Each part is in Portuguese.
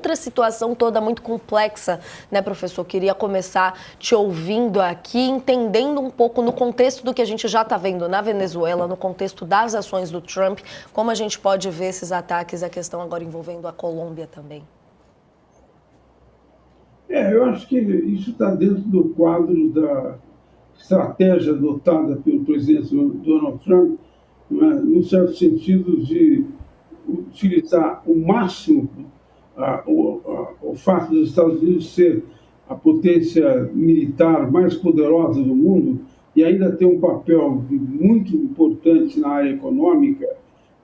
outra situação toda muito complexa, né, professor? Queria começar te ouvindo aqui, entendendo um pouco no contexto do que a gente já está vendo na Venezuela, no contexto das ações do Trump, como a gente pode ver esses ataques, a questão agora envolvendo a Colômbia também. Eu acho que isso está dentro do quadro da estratégia adotada pelo presidente Donald Trump, né, no certo sentido de utilizar o máximo o fato dos Estados Unidos ser a potência militar mais poderosa do mundo e ainda ter um papel muito importante na área econômica,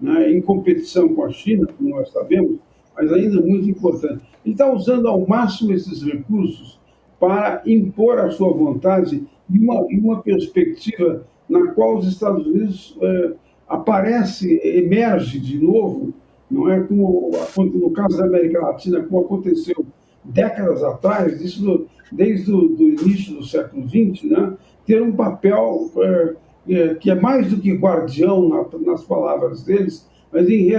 né, em competição com a China, como nós sabemos, mas ainda muito importante. Ele está usando ao máximo esses recursos para impor a sua vontade e uma perspectiva na qual os Estados Unidos emerge de novo, não é como no caso da América Latina, como aconteceu décadas atrás, isso desde o início do século XX, né, ter um papel que é mais do que guardião nas palavras deles, mas em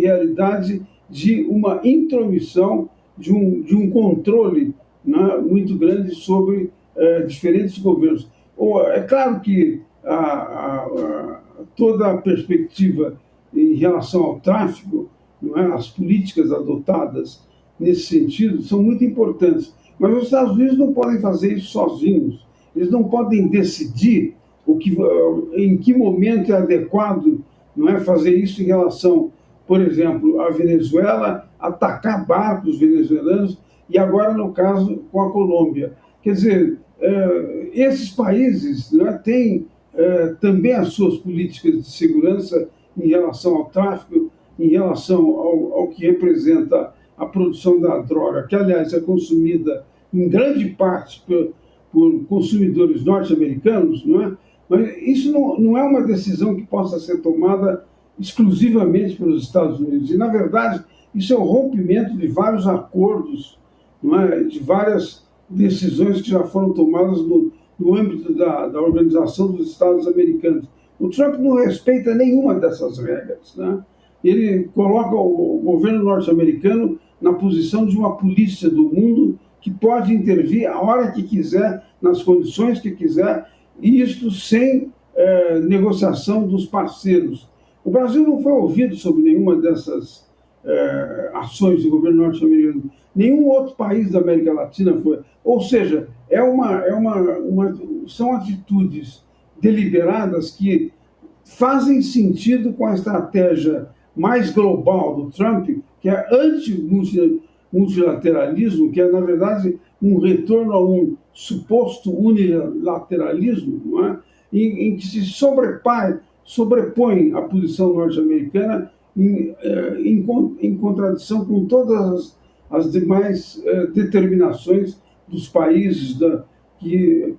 realidade de uma intromissão, de um controle, né, muito grande sobre diferentes governos. É claro que toda a perspectiva em relação ao tráfico, não é, as políticas adotadas nesse sentido são muito importantes. Mas os Estados Unidos não podem fazer isso sozinhos. Eles não podem decidir em que momento é adequado, não é, fazer isso em relação, por exemplo, à Venezuela, atacar barcos venezuelanos e agora, no caso, com a Colômbia. Quer dizer, esses países, não é, têm também as suas políticas de segurança em relação ao tráfico, em relação ao que representa a produção da droga, que, aliás, é consumida em grande parte por consumidores norte-americanos, não é? Mas isso não é uma decisão que possa ser tomada exclusivamente pelos Estados Unidos. E, na verdade, isso é o rompimento de vários acordos, não é? De várias decisões que já foram tomadas no âmbito da Organização dos Estados Americanos. O Trump não respeita nenhuma dessas regras, né? Ele coloca o governo norte-americano na posição de uma polícia do mundo que pode intervir a hora que quiser, nas condições que quiser, e isto sem negociação dos parceiros. O Brasil não foi ouvido sobre nenhuma dessas ações do governo norte-americano. Nenhum outro país da América Latina foi. Ou seja, são atitudes deliberadas que fazem sentido com a estratégia mais global do Trump, que é anti-multilateralismo, que é, na verdade, um retorno a um suposto unilateralismo, não é? em que se sobrepõe a posição norte-americana em contradição com todas as demais determinações dos países que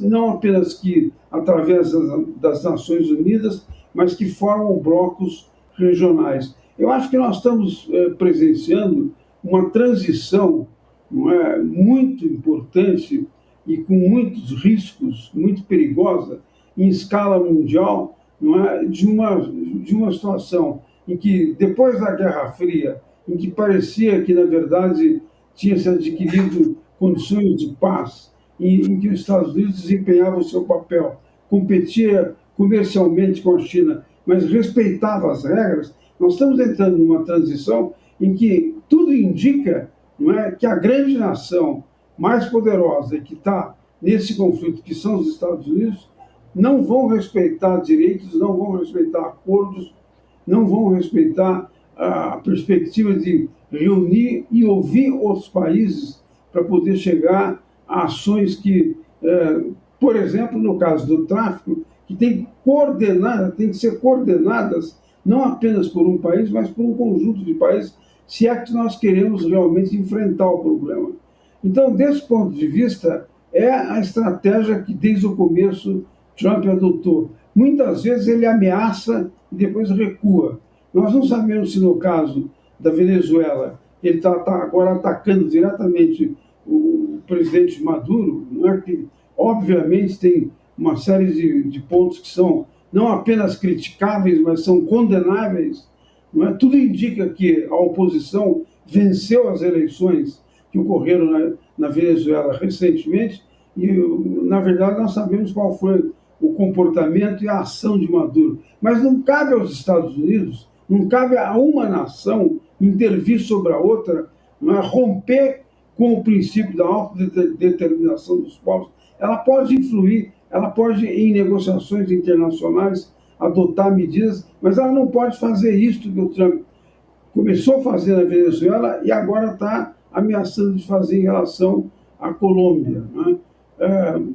não apenas que através das Nações Unidas, mas que formam blocos regionais. Eu acho que nós estamos presenciando uma transição, não é, muito importante e com muitos riscos, muito perigosa, em escala mundial, não é, de uma situação em que, depois da Guerra Fria, em que parecia que, na verdade, tinha se adquirido condições de paz, em que os Estados Unidos desempenhavam o seu papel, competia comercialmente com a China, mas respeitava as regras, nós estamos entrando numa transição em que tudo indica, não é, que a grande nação mais poderosa que está nesse conflito, que são os Estados Unidos, não vão respeitar direitos, não vão respeitar acordos, não vão respeitar a perspectiva de reunir e ouvir outros países para poder chegar a ações que, por exemplo, no caso do tráfico, que tem que ser coordenadas não apenas por um país, mas por um conjunto de países, se é que nós queremos realmente enfrentar o problema. Então, desse ponto de vista, é a estratégia que desde o começo Trump adotou. Muitas vezes ele ameaça e depois recua. Nós não sabemos se no caso da Venezuela ele está agora atacando diretamente o presidente Maduro, não é, que obviamente tem uma série de pontos que são não apenas criticáveis, mas são condenáveis. Não é? Tudo indica que a oposição venceu as eleições que ocorreram na Venezuela recentemente, e, na verdade, nós sabemos qual foi o comportamento e a ação de Maduro. Mas não cabe aos Estados Unidos, não cabe a uma nação intervir sobre a outra, não é? Romper com o princípio da autodeterminação dos povos. Ela pode influir, ela pode, em negociações internacionais, adotar medidas, mas ela não pode fazer isso que o Trump começou a fazer na Venezuela e agora está ameaçando de fazer em relação à Colômbia. Né?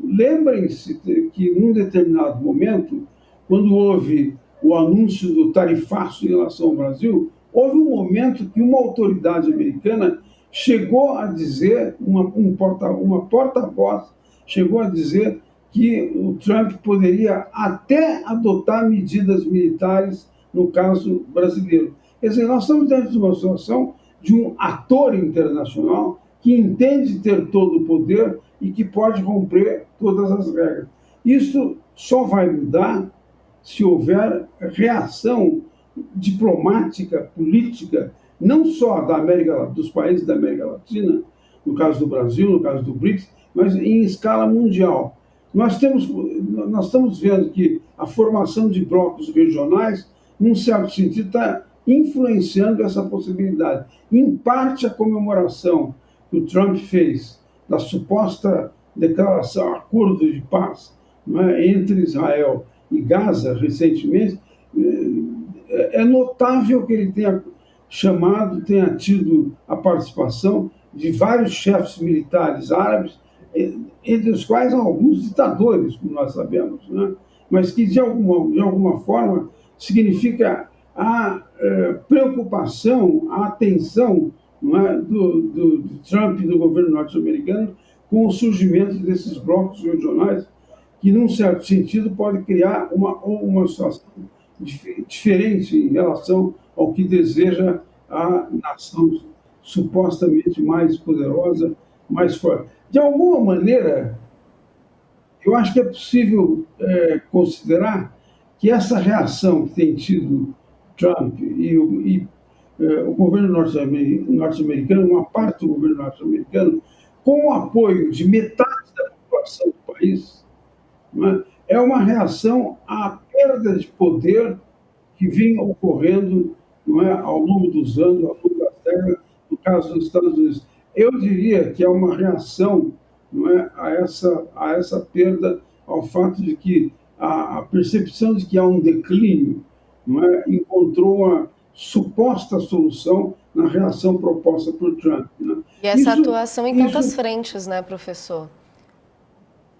Lembrem-se que, num determinado momento, quando houve o anúncio do tarifaço em relação ao Brasil, houve um momento que uma autoridade americana chegou a dizer, uma porta-voz chegou a dizer que o Trump poderia até adotar medidas militares no caso brasileiro. Quer dizer, nós estamos diante de uma situação de um ator internacional que entende ter todo o poder e que pode romper todas as regras. Isso só vai mudar se houver reação diplomática, política, não só dos países da América Latina, no caso do Brasil, no caso do BRICS, mas em escala mundial. Nós estamos vendo que a formação de blocos regionais, num certo sentido, está influenciando essa possibilidade. Em parte, a comemoração que o Trump fez da suposta declaração, acordo de paz, né, entre Israel e Gaza, recentemente, é notável que ele tenha tido a participação de vários chefes militares árabes, entre os quais alguns ditadores, como nós sabemos, né? Mas que, de alguma forma, significa a preocupação, a atenção, não é, do Trump e do governo norte-americano com o surgimento desses blocos regionais, que, num certo sentido, pode criar uma situação diferente em relação ao que deseja a nação supostamente mais poderosa, mais forte. De alguma maneira, eu acho que é possível considerar que essa reação que tem tido Trump e o governo norte-americano, uma parte do governo norte-americano, com o apoio de metade da população do país, né, é uma reação à perda de poder que vinha ocorrendo, não é, ao longo dos anos, ao longo das décadas, no caso dos Estados Unidos. Eu diria que é uma reação, não é, a essa perda, ao fato de que a percepção de que há um declínio, não é, encontrou uma suposta solução na reação proposta por Trump. Né? E essa atuação em tantas frentes, né, professor?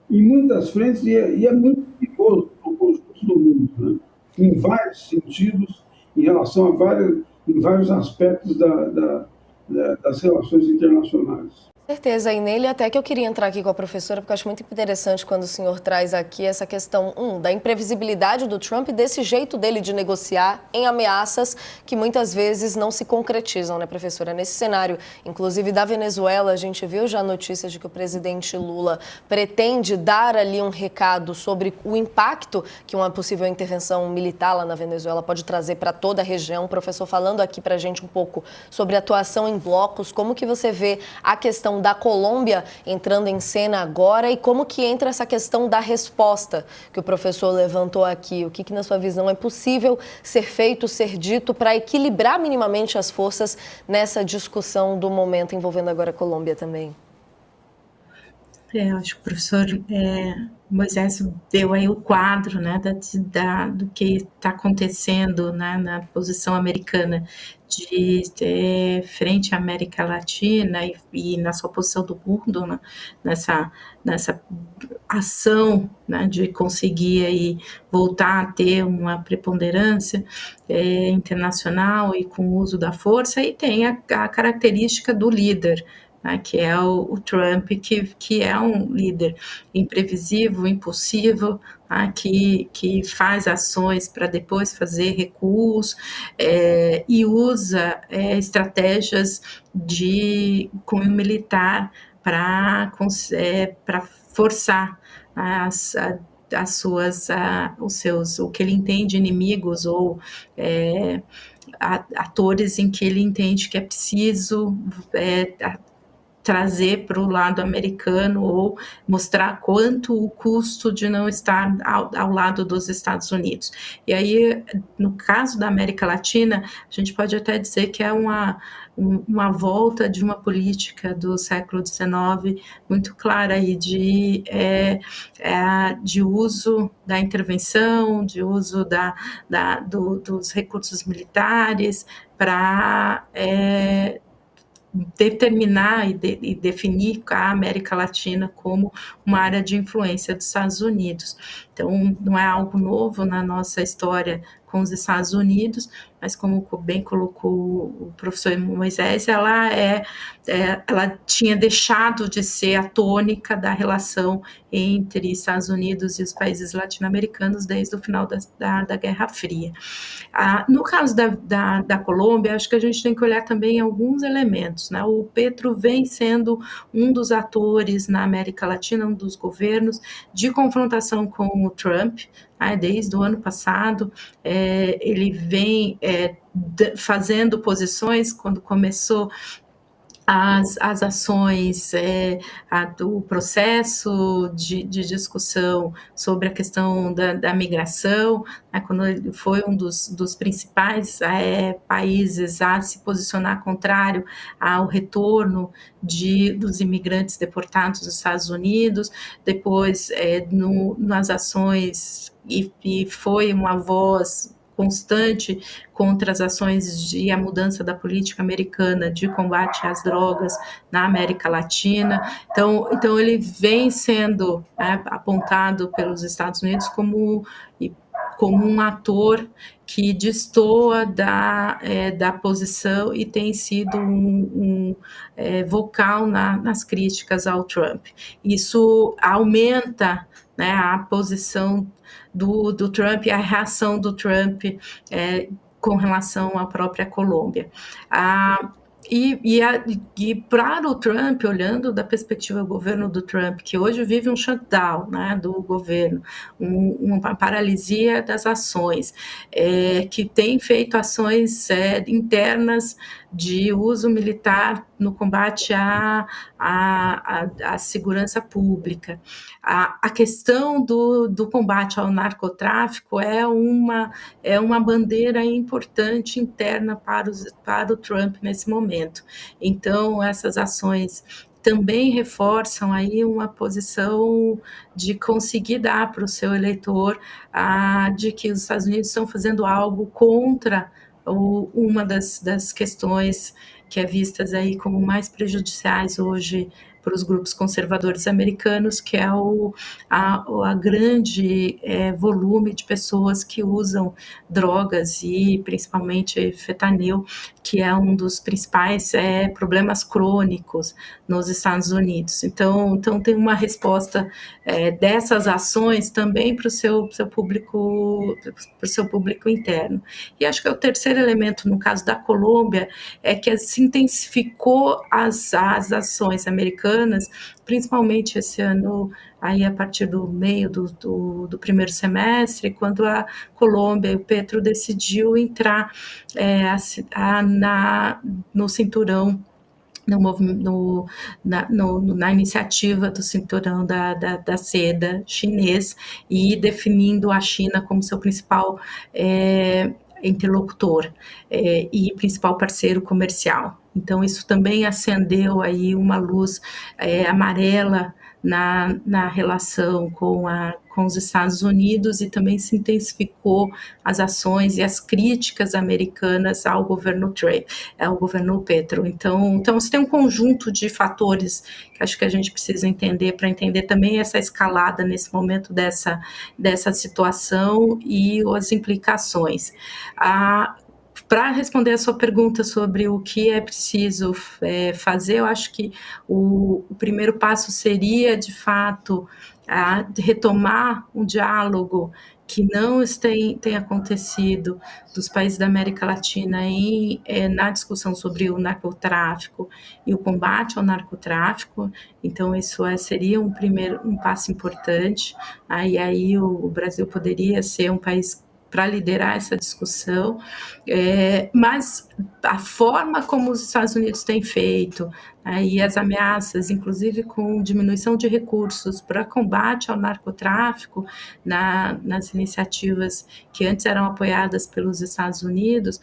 Em muitas frentes, e é muito perigoso para o conjunto do mundo, né? Em vários sentidos, em relação em vários aspectos das relações internacionais. Certeza, e nele até que eu queria entrar aqui com a professora, porque eu acho muito interessante quando o senhor traz aqui essa questão, da imprevisibilidade do Trump e desse jeito dele de negociar em ameaças que muitas vezes não se concretizam, né, professora? Nesse cenário, inclusive da Venezuela, a gente viu já notícias de que o presidente Lula pretende dar ali um recado sobre o impacto que uma possível intervenção militar lá na Venezuela pode trazer para toda a região. O professor falando aqui para a gente um pouco sobre a atuação em blocos, como que você vê a questão da Colômbia entrando em cena agora e como que entra essa questão da resposta que o professor levantou aqui. O que na sua visão é possível ser feito, ser dito para equilibrar minimamente as forças nessa discussão do momento envolvendo agora a Colômbia também? Acho que o professor Moisés deu aí o quadro, né, do que está acontecendo, né, na posição americana frente à América Latina e na sua posição do mundo, né, nessa ação, né, de conseguir aí voltar a ter uma preponderância internacional e com o uso da força, e tem a característica do líder, né, que é o Trump, que é um líder imprevisível, impulsivo, né, que faz ações para depois fazer recuos, e usa estratégias de cunho militar para forçar o que ele entende inimigos ou atores em que ele entende que é preciso trazer para o lado americano ou mostrar quanto o custo de não estar ao lado dos Estados Unidos. E aí, no caso da América Latina, a gente pode até dizer que é uma volta de uma política do século XIX muito clara aí de uso da intervenção, de uso dos recursos militares para determinar e definir a América Latina como uma área de influência dos Estados Unidos. Então, não é algo novo na nossa história com os Estados Unidos, mas como bem colocou o professor Moisés, ela tinha deixado de ser a tônica da relação entre Estados Unidos e os países latino-americanos desde o final da Guerra Fria. No caso da Colômbia, acho que a gente tem que olhar também alguns elementos, né? O Petro vem sendo um dos atores na América Latina, um dos governos de confrontação com o Trump, desde o ano passado. Ele vem fazendo posições quando começou as ações do processo de discussão sobre a questão da migração, quando ele foi um dos principais países a se posicionar contrário ao retorno dos imigrantes deportados dos Estados Unidos, depois nas ações, e foi uma voz constante contra as ações e a mudança da política americana de combate às drogas na América Latina. Então ele vem sendo apontado pelos Estados Unidos como um ator que destoa da posição e tem sido um vocal nas críticas ao Trump. Isso aumenta a posição do Trump, a reação do Trump com relação à própria Colômbia. E para o Trump, olhando da perspectiva do governo do Trump, que hoje vive um shutdown do governo, uma paralisia das ações, que tem feito ações internas de uso militar no combate à segurança pública. A questão do combate ao narcotráfico é uma bandeira importante interna para o Trump nesse momento. Então, essas ações também reforçam aí uma posição de conseguir dar para o seu eleitor de que os Estados Unidos estão fazendo algo contra uma das questões que é vistas aí como mais prejudiciais hoje para os grupos conservadores americanos, que é a grande volume de pessoas que usam drogas e principalmente fentanil, que é um dos principais problemas crônicos nos Estados Unidos. Então tem uma resposta dessas ações também para o seu público interno. E acho que o terceiro elemento, no caso da Colômbia, é que se intensificou as ações americanas, principalmente esse ano, aí a partir do meio do primeiro semestre, quando a Colômbia e o Petro decidiu entrar no cinturão, na iniciativa do cinturão da seda chinês, e definindo a China como seu principal interlocutor e principal parceiro comercial. Então, isso também acendeu aí uma luz amarela na relação com os Estados Unidos, e também se intensificou as ações e as críticas americanas ao governo Trump, ao governo Petro. Então você tem um conjunto de fatores que acho que a gente precisa entender para entender também essa escalada nesse momento dessa situação e as implicações. Para responder a sua pergunta sobre o que é preciso fazer, eu acho que o primeiro passo seria, de fato, retomar um diálogo que não tem acontecido dos países da América Latina na discussão sobre o narcotráfico e o combate ao narcotráfico. Então, isso seria um passo importante. E aí o Brasil poderia ser um país para liderar essa discussão, mas a forma como os Estados Unidos têm feito, e as ameaças, inclusive com diminuição de recursos para combate ao narcotráfico, nas iniciativas que antes eram apoiadas pelos Estados Unidos,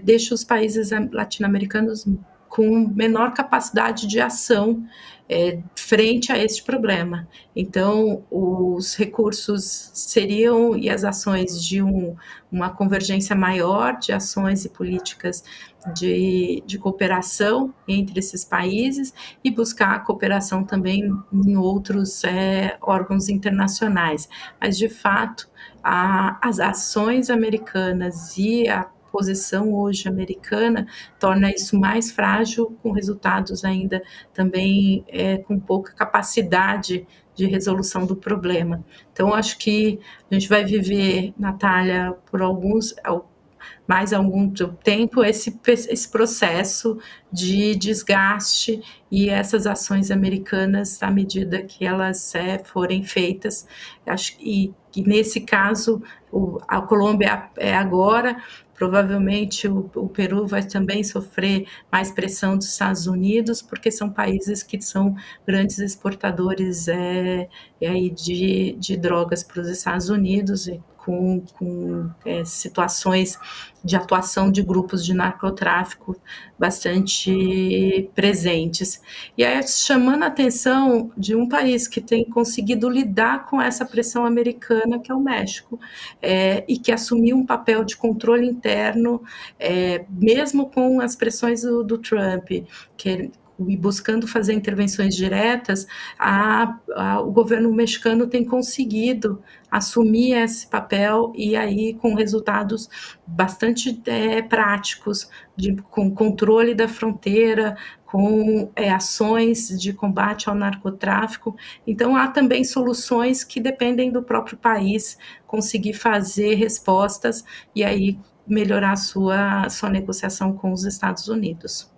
deixa os países latino-americanos com menor capacidade de ação frente a este problema. Então, os recursos seriam, e as ações de uma convergência maior de ações e políticas de cooperação entre esses países e buscar a cooperação também em outros órgãos internacionais. Mas, de fato, as ações americanas e a posição hoje americana torna isso mais frágil, com resultados ainda também com pouca capacidade de resolução do problema. Então, acho que a gente vai viver, Natália, por mais algum tempo, esse processo de desgaste e essas ações americanas, à medida que elas forem feitas. Acho que nesse caso, a Colômbia é agora, provavelmente o Peru vai também sofrer mais pressão dos Estados Unidos, porque são países que são grandes exportadores de drogas para os Estados Unidos, com situações de atuação de grupos de narcotráfico bastante presentes. E aí, chamando a atenção de um país que tem conseguido lidar com essa pressão americana, que é o México, e que assumiu um papel de controle interno, mesmo com as pressões do Trump, e buscando fazer intervenções diretas, o governo mexicano tem conseguido assumir esse papel, e aí com resultados bastante práticos, com controle da fronteira, com ações de combate ao narcotráfico. Então, há também soluções que dependem do próprio país conseguir fazer respostas e aí melhorar a sua negociação com os Estados Unidos.